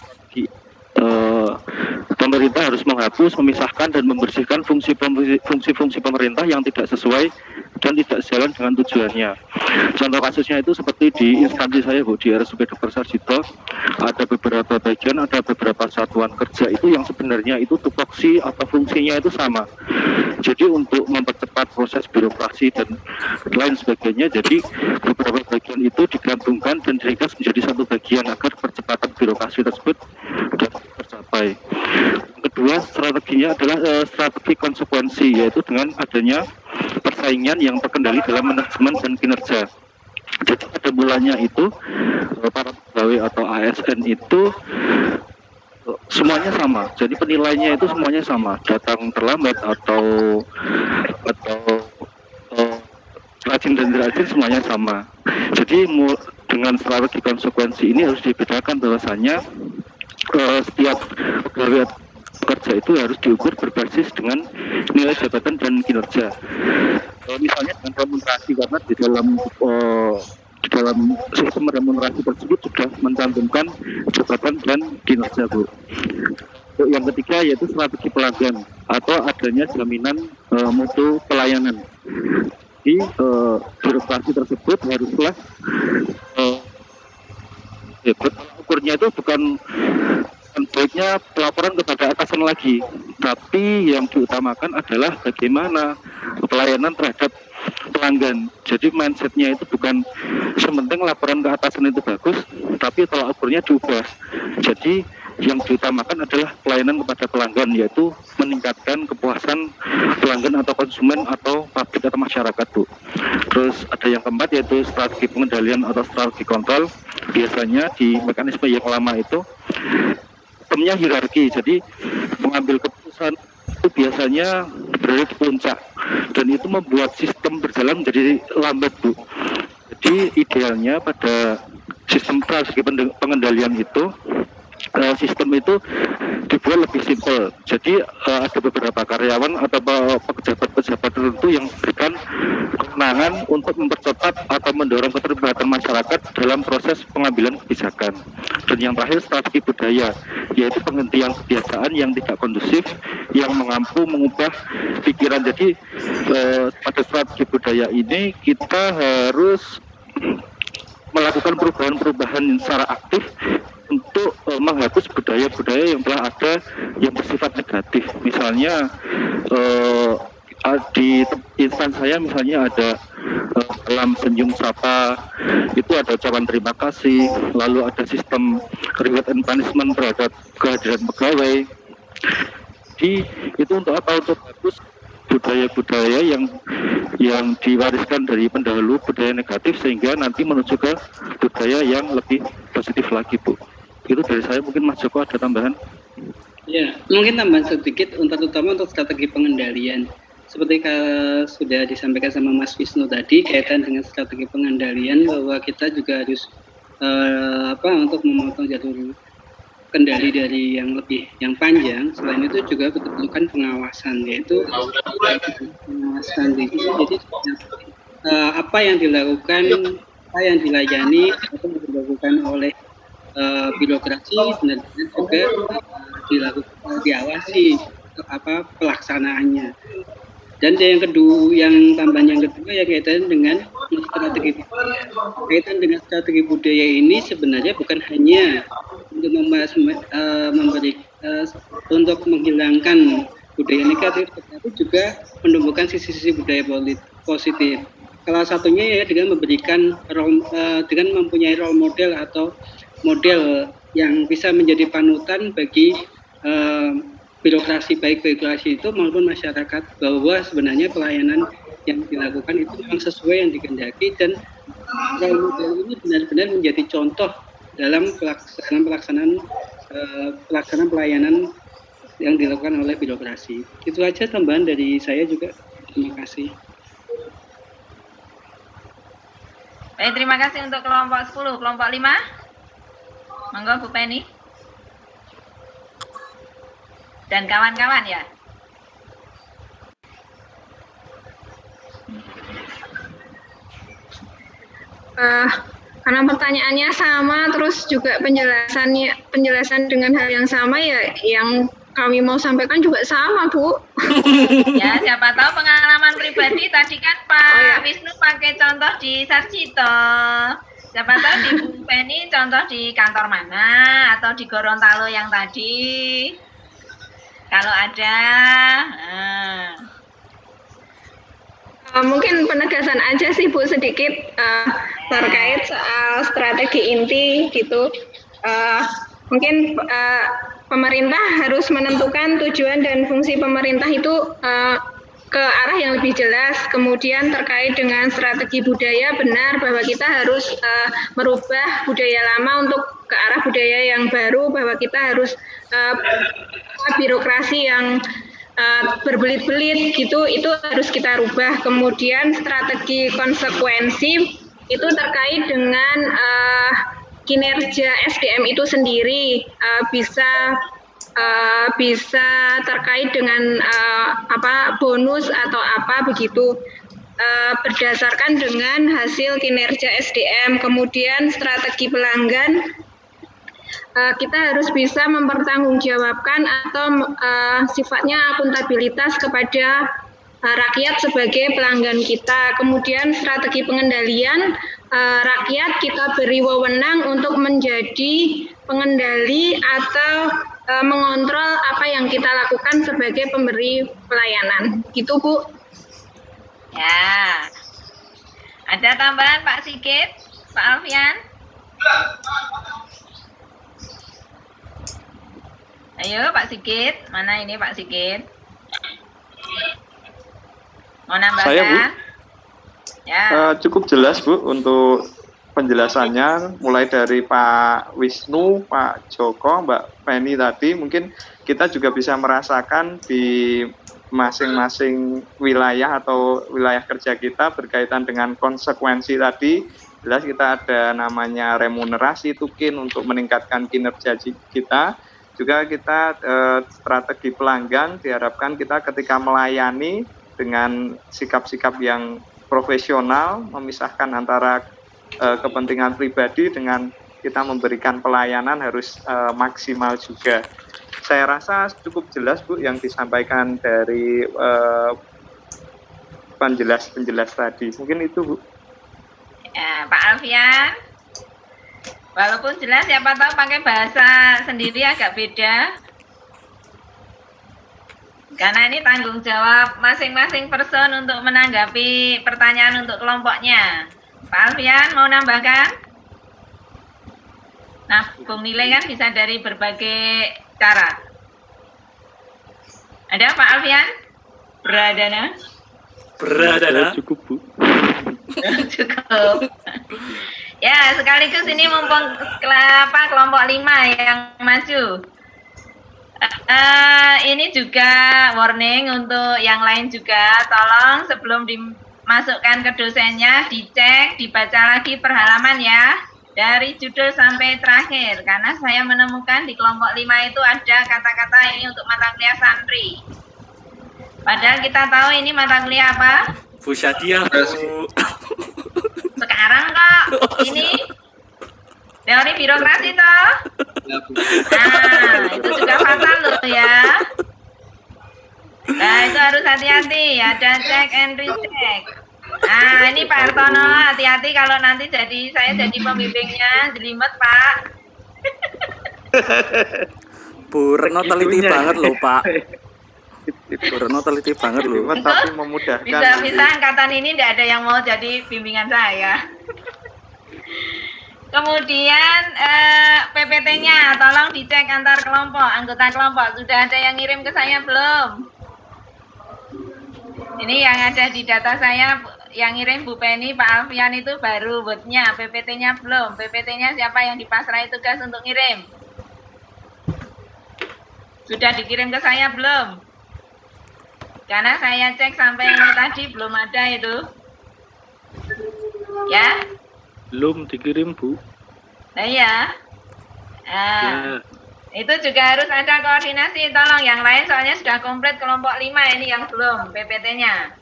pemerintah harus menghapus, memisahkan dan membersihkan fungsi-fungsi pemerintah yang tidak sesuai dan tidak sejalan dengan tujuannya. Contoh kasusnya itu seperti di instansi saya Bu, di RSUP Dr. Sarjito, ada beberapa bagian, ada beberapa satuan kerja itu yang sebenarnya itu tupoksi atau fungsinya itu sama. Jadi untuk mempercepat proses birokrasi dan lain sebagainya, jadi beberapa bagian itu digabungkan dan diringkas menjadi satu bagian agar percepatan birokrasi tersebut dapat tercapai. Kedua, strateginya adalah strategi konsekuensi, yaitu dengan adanya persaingan yang terkendali dalam manajemen dan kinerja. Jadi pada mulanya itu para pegawai atau ASN itu semuanya sama. Jadi penilaiannya itu semuanya sama. Datang terlambat atau rajin dan tidak rajin semuanya sama. Jadi dengan strategi konsekuensi ini harus dibedakan bahwasannya setiap pegawai kerja itu harus diukur berbasis dengan nilai jabatan dan kinerja. Misalnya dengan remunerasi, karena di dalam sistem remunerasi tersebut sudah mencantumkan jabatan dan kinerja, Bu. Untuk yang ketiga yaitu strategi pelanggan atau adanya jaminan mutu pelayanan. Di birokrasi tersebut haruslah ukurnya itu bukan baiknya pelaporan kepada atasan lagi, tapi yang diutamakan adalah bagaimana pelayanan terhadap pelanggan. Jadi mindsetnya itu bukan sementing laporan ke atasan itu bagus, tapi tolak ukurnya diubah. Jadi yang diutamakan adalah pelayanan kepada pelanggan, yaitu meningkatkan kepuasan pelanggan atau konsumen atau publik atau masyarakat, Bu. Terus ada yang keempat yaitu strategi pengendalian atau strategi kontrol. Biasanya di mekanisme yang lama itu sistemnya hierarki, jadi mengambil keputusan itu biasanya berada di puncak dan itu membuat sistem berjalan menjadi lambat, Bu. Jadi idealnya pada sistem strategi pengendalian itu sistem itu dibuat lebih simpel. Jadi ada beberapa karyawan atau pejabat-pejabat tertentu yang memberikan kewenangan untuk mempercepat atau mendorong keterlibatan masyarakat dalam proses pengambilan kebijakan. Dan yang terakhir strategi budaya, yaitu penghentian kebiasaan yang tidak kondusif, yang mampu mengubah pikiran. Jadi pada strategi budaya ini kita harus melakukan perubahan-perubahan secara aktif untuk menghapus budaya-budaya yang telah ada yang bersifat negatif. Misalnya di instansi saya misalnya ada dalam senyum sapa itu ada ucapan terima kasih, lalu ada sistem reward and punishment terhadap kehadiran pegawai. Jadi itu untuk apa? Untuk hapus budaya-budaya yang diwariskan dari pendahulu, budaya negatif, sehingga nanti menuju ke budaya yang lebih positif lagi, Bu. Itu dari saya. Mungkin Mas Joko ada tambahan? Ya, mungkin tambahan sedikit terutama untuk strategi pengendalian. Seperti sudah disampaikan sama Mas Wisnu tadi kaitan dengan strategi pengendalian, bahwa kita juga harus untuk memotong jadwal kendali dari yang panjang. Selain itu juga diperlukan pengawasan, yaitu pengawasan. Jadi apa yang dilakukan, apa yang dilayani atau dilakukan oleh birokrasi benar-benar juga diawasi pelaksanaannya. Dan yang kedua, tambahan yang kedua ya kaitan dengan strategi budaya. Kaitan dengan strategi budaya ini sebenarnya bukan hanya untuk untuk menghilangkan budaya negatif, tetapi juga menumbuhkan sisi-sisi budaya positif. Salah satunya ya dengan dengan mempunyai role model atau model yang bisa menjadi panutan bagi birokrasi, baik birokrasi itu maupun masyarakat, bahwa sebenarnya pelayanan yang dilakukan itu memang sesuai yang dikehendaki, dan role model ini benar-benar menjadi contoh dalam pelaksanaan pelayanan yang dilakukan oleh birokrasi. Itu aja tambahan dari saya juga. Terima kasih. Baik, terima kasih untuk kelompok 10. Kelompok 5. Monggo Bu Penny. Dan kawan-kawan ya. Karena pertanyaannya sama, terus juga penjelasan dengan hal yang sama ya, yang kami mau sampaikan juga sama, Bu. Ya, siapa tahu pengalaman pribadi tadi kan Pak Wisnu pakai contoh di Sarjito. Siapa tahu di Bu Penny contoh di kantor mana atau di Gorontalo yang tadi. Kalau ada. Mungkin penegasan aja sih Bu sedikit terkait soal strategi inti gitu. Mungkin pemerintah harus menentukan tujuan dan fungsi pemerintah itu ke arah yang lebih jelas. Kemudian terkait dengan strategi budaya, benar bahwa kita harus merubah budaya lama untuk ke arah budaya yang baru, bahwa kita harus birokrasi yang berbelit-belit gitu, itu harus kita rubah. Kemudian strategi konsekuensi itu terkait dengan kinerja SDM itu sendiri, bisa terkait dengan bonus atau apa begitu. berdasarkan dengan hasil kinerja SDM, kemudian strategi pelanggan. Kita harus bisa mempertanggungjawabkan atau sifatnya akuntabilitas kepada rakyat sebagai pelanggan kita. Kemudian strategi pengendalian, rakyat kita beri wewenang untuk menjadi pengendali atau mengontrol apa yang kita lakukan sebagai pemberi pelayanan. Gitu, Bu. Ya. Ada tambahan Pak Sigit, Pak Alfian? Ayo Pak Sigit, mana ini Pak Sigit? Mau nambahkan? Saya, Bu. Ya. Cukup jelas, Bu, untuk penjelasannya, mulai dari Pak Wisnu, Pak Joko, Mbak Penny tadi. Mungkin kita juga bisa merasakan di masing-masing wilayah atau wilayah kerja kita berkaitan dengan konsekuensi tadi. Jelas kita ada namanya remunerasi tukin untuk meningkatkan kinerja kita. Juga kita strategi pelanggan, diharapkan kita ketika melayani dengan sikap-sikap yang profesional, memisahkan antara kepentingan pribadi dengan kita memberikan pelayanan harus maksimal juga. Saya rasa cukup jelas, Bu, yang disampaikan dari penjelas-penjelas tadi. Mungkin itu, Bu. Ya, Pak Alfian. Walaupun jelas, siapa tahu pakai bahasa sendiri agak beda. Karena ini tanggung jawab masing-masing person untuk menanggapi pertanyaan untuk kelompoknya. Pak Alfian, mau nambahkan? Nah, Bung nilai kan bisa dari berbagai cara. Ada Pak Alfian? Beradana? Cukup, Bu. Cukup. Ya, sekaligus ini mumpung kelompok 5 yang maju. Ini juga warning untuk yang lain juga. Tolong sebelum dimasukkan ke dosennya, dicek, dibaca lagi per halaman ya. Dari judul sampai terakhir. Karena saya menemukan di kelompok 5 itu ada kata-kata ini untuk mata kuliah santri. Padahal kita tahu ini mata kuliah apa? Bu Syadia, Bu. Sekarang kok ini teori birokrasi toh? Nah, itu juga fatal loh ya. Nah, itu harus hati-hati ya, ada check and recheck. Nah, ini Pak Hartono, hati-hati kalau nanti saya jadi pembimbingnya, jelimet Pak. Bu Retno teliti banget loh Pak. Bu Retno teliti banget loh. Tapi memudahkan. Bisa angkatan ini tidak ada yang mau jadi bimbingan saya. Kemudian PPT-nya tolong dicek antar kelompok, anggota kelompok. Sudah ada yang ngirim ke saya belum? Ini yang ada di data saya, yang ngirim Bu Penny, Pak Alfian itu baru Word-nya, PPT-nya belum. PPT-nya siapa yang dipasrahi tugas untuk ngirim? Sudah dikirim ke saya belum? Karena saya cek sampai ini tadi belum ada itu. Ya? Belum dikirim, Bu. Nah iya. Nah, itu juga harus ada koordinasi. Tolong yang lain soalnya sudah komplit kelompok 5, ini yang belum PPT-nya.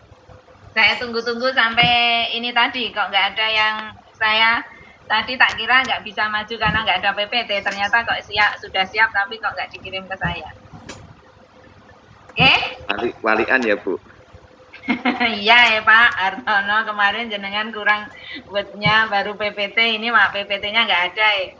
Saya tunggu-tunggu sampai ini tadi. Kok nggak ada yang saya tadi tak kira nggak bisa maju karena nggak ada PPT. Ternyata kok sudah siap tapi kok nggak dikirim ke saya. Oke? Walian ya, Bu. Iya ya Pak Hartono, kemarin jenengan kurang Word-nya baru PPT, ini Mak PPT-nya nggak ada ya.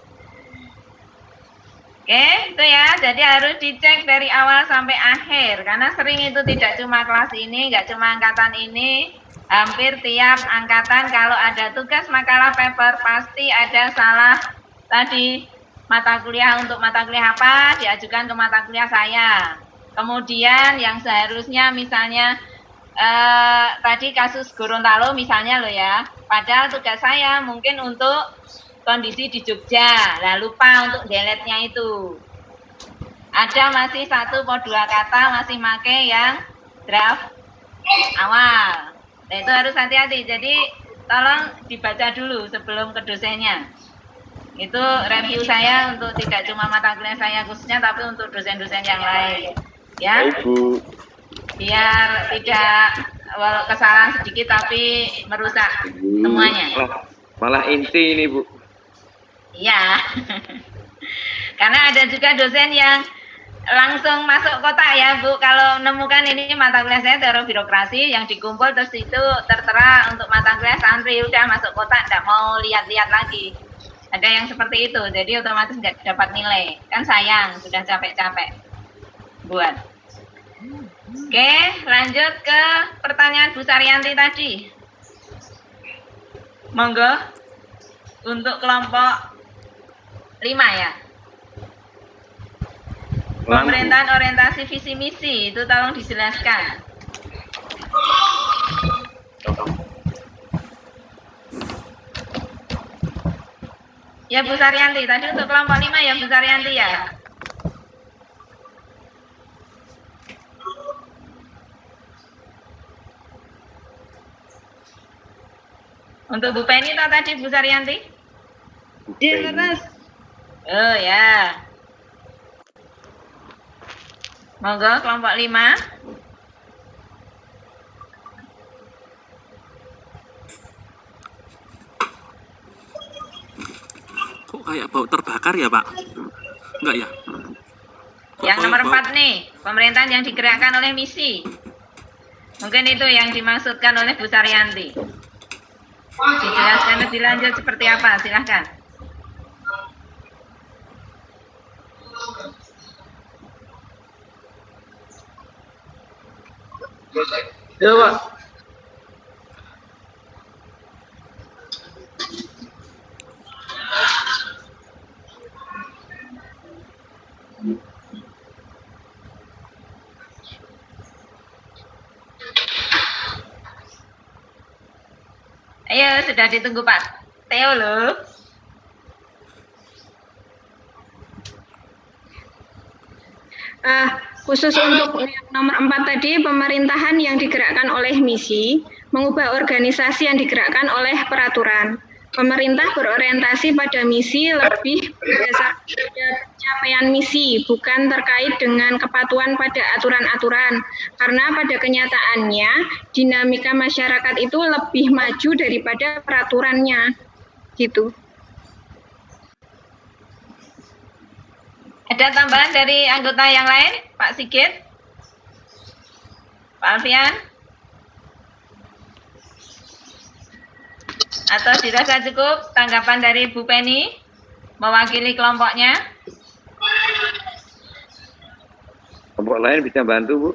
Oke, itu ya, jadi harus dicek dari awal sampai akhir, karena sering itu tidak cuma kelas ini, nggak cuma angkatan ini, hampir tiap angkatan kalau ada tugas makalah paper pasti ada salah tadi mata kuliah untuk mata kuliah apa diajukan ke mata kuliah saya. Kemudian yang seharusnya misalnya tadi kasus Gorontalo misalnya loh ya, padahal tugas saya mungkin untuk kondisi di Jogja, lah lupa untuk delete-nya itu. Ada masih 1 atau 2 kata masih make yang draft awal. Nah, itu harus hati-hati. Jadi tolong dibaca dulu sebelum ke dosennya. Itu review saya untuk tidak cuma mata kuliah saya khususnya, tapi untuk dosen-dosen yang lain. Ya. Baik, Bu. Biar tidak walau kesalahan sedikit tapi merusak semuanya. Malah inti ini, Bu. Iya. Karena ada juga dosen yang langsung masuk kotak ya Bu, kalau menemukan ini mata kuliah saya teori birokrasi yang dikumpul terus itu tertera untuk mata kuliah santri, udah masuk kotak, nggak mau lihat-lihat lagi. Ada yang seperti itu, jadi otomatis nggak dapat nilai, kan sayang, sudah capek-capek buat. Oke, lanjut ke pertanyaan Bu Saryanti tadi. Monggo untuk kelompok 5 ya. Pemerintahan orientasi visi misi itu tolong dijelaskan. Ya Bu Saryanti, tadi untuk kelompok 5 ya Bu Saryanti ya. Untuk Bu Penny tadi Bu Saryanti? Iya, Mas. Oh ya. Monggo kelompok 5. Kok kayak bau terbakar ya Pak? Enggak ya? Yang nomor 4 nih, pemerintahan yang digerakkan oleh misi. Mungkin itu yang dimaksudkan oleh Bu Saryanti. Dijelaskan lebih lanjut seperti apa, silahkan. Ya Pak. Ayo, sudah ditunggu Pak Theo loh. Khusus untuk yang nomor 4 tadi, pemerintahan yang digerakkan oleh misi, mengubah organisasi yang digerakkan oleh peraturan. Pemerintah berorientasi pada misi lebih berdasarkan pada pencapaian misi, bukan terkait dengan kepatuhan pada aturan-aturan. Karena pada kenyataannya, dinamika masyarakat itu lebih maju daripada peraturannya. Gitu. Ada tambahan dari anggota yang lain, Pak Sigit? Pak Alfian? Atau dirasa cukup tanggapan dari Bu Penny mewakili kelompoknya? Kelompok lain bisa bantu, Bu?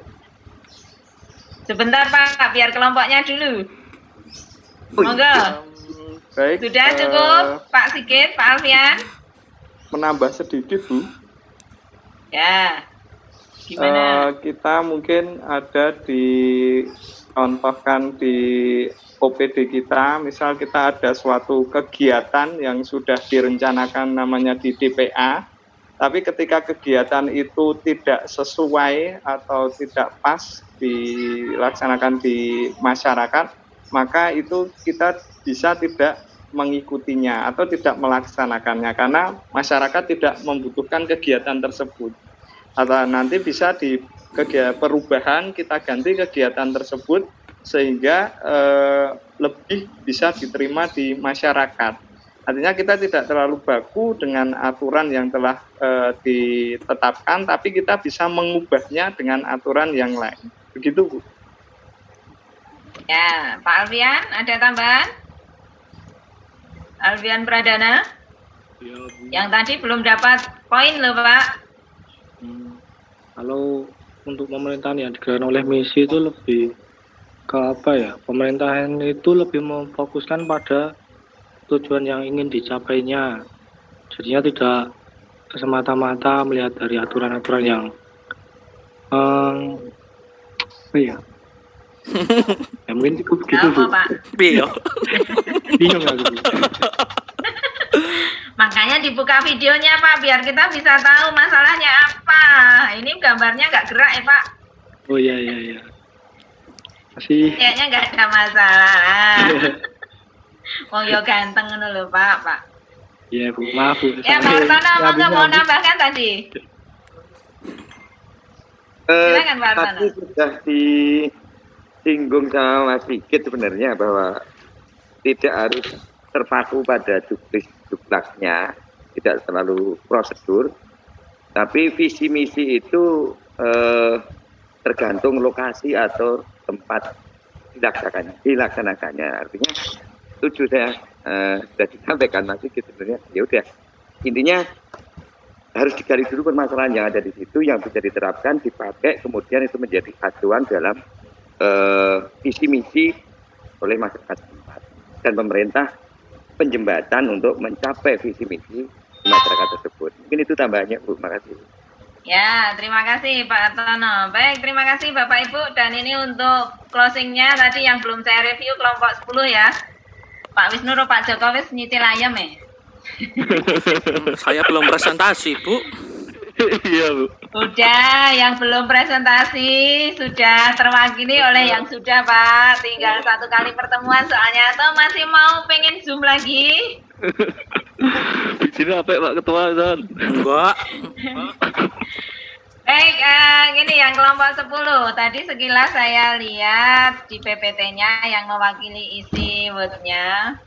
Sebentar Pak, biar kelompoknya dulu. Monggo. Baik. Sudah cukup Pak Sigit, Pak Alfian? Menambah sedikit Bu. Ya. Gimana? Kita mungkin ada dicontohkan di OPD kita, misal kita ada suatu kegiatan yang sudah direncanakan namanya di DPA, tapi ketika kegiatan itu tidak sesuai atau tidak pas dilaksanakan di masyarakat, maka itu kita bisa tidak mengikutinya atau tidak melaksanakannya karena masyarakat tidak membutuhkan kegiatan tersebut. Atau nanti bisa di perubahan kita ganti kegiatan tersebut sehingga lebih bisa diterima di masyarakat. Artinya kita tidak terlalu baku dengan aturan yang telah ditetapkan, tapi kita bisa mengubahnya dengan aturan yang lain. Begitu, Bu. Ya, Pak Alfian, ada tambahan? Alfian Pradana? Ya, Bu. Yang tadi belum dapat poin loh, Pak. Kalau untuk pemerintahan yang digerakkan oleh misi itu lebih ke apa ya? Pemerintahan itu lebih memfokuskan pada tujuan yang ingin dicapainya. Jadinya tidak semata-mata melihat dari aturan-aturan yang apa ya? Ya mungkin cukup gitu, Bu. Bingung. Bingung aku. Makanya dibuka videonya, Pak, biar kita bisa tahu masalahnya apa. Ini gambarnya nggak gerak ya, Pak? Oh iya, iya, iya. Masih. Kayaknya nggak ada masalah. Wong yo ganteng ngono lho, Pak. Iya, Bu. Maaf, Bu. Ya, Pak Hartono, monggo mau nambahkan tadi. Silakan, Pak Hartono. Tadi sudah disinggung sama Mas Sigit sebenarnya bahwa tidak harus terpaku pada duplaknya, tidak selalu prosedur, tapi visi misi itu tergantung lokasi atau tempat dilaksanakannya. Artinya setuju saya, sudah disampaikan Mas Sigit sebenarnya. Ya udah, intinya harus digali dulu permasalahan yang ada di situ, yang bisa diterapkan, dipakai, kemudian itu menjadi acuan dalam visi misi oleh masyarakat setempat dan pemerintah penjembatan untuk mencapai visi misi masyarakat tersebut. Mungkin itu tambahannya, Bu. Makasih. Ya, terima kasih Pak Artono. Baik, terima kasih Bapak Ibu. Dan ini untuk closingnya tadi yang belum saya review kelompok 10 ya. Pak Wisnu, Pak Joko wis nyitil ayam ya. Saya belum presentasi, Bu. Iya, Bu. Sudah, yang belum presentasi sudah terwakili oleh yang sudah, Pak. Tinggal 1 kali pertemuan soalnya. Atau masih mau pengen Zoom lagi? Di sini apa Pak Ketua, Zon? Enggak. Baik, gini yang kelompok 10. Tadi sekilas saya lihat di PPT-nya yang mewakili isi Word-nya.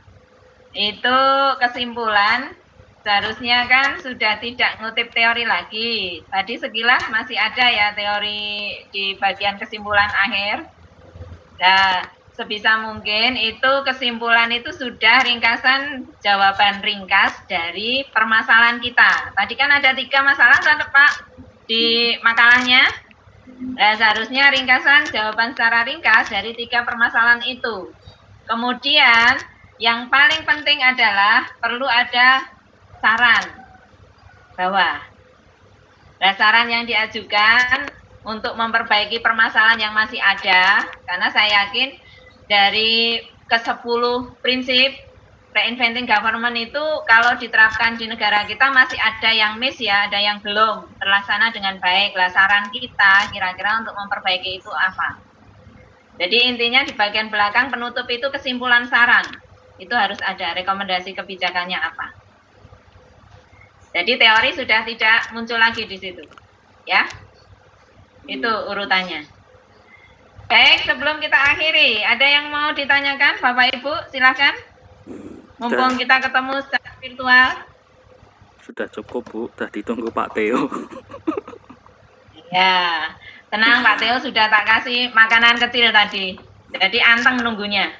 Itu kesimpulan seharusnya kan sudah tidak ngutip teori lagi. Tadi sekilas masih ada ya teori di bagian kesimpulan akhir. Nah, sebisa mungkin itu kesimpulan itu sudah ringkasan jawaban ringkas dari permasalahan kita. Tadi kan ada 3 masalah kan Pak di makalahnya. Nah, seharusnya ringkasan jawaban secara ringkas dari 3 permasalahan itu. Kemudian yang paling penting adalah perlu ada saran bawah. Nah, saran yang diajukan untuk memperbaiki permasalahan yang masih ada, karena saya yakin dari ke-10 prinsip reinventing government itu kalau diterapkan di negara kita masih ada yang miss ya, ada yang belum terlaksana dengan baik. Lah, saran kita kira-kira untuk memperbaiki itu apa? Jadi intinya di bagian belakang penutup itu kesimpulan saran. Itu harus ada rekomendasi kebijakannya apa. Jadi teori sudah tidak muncul lagi di situ. Ya. Itu urutannya. Baik, sebelum kita akhiri, ada yang mau ditanyakan Bapak Ibu? Silakan. Mumpung kita ketemu secara virtual. Sudah cukup, Bu. Sudah ditunggu Pak Theo. Ya. Tenang Pak Theo, sudah tak kasih makanan kecil tadi. Jadi anteng nunggunya.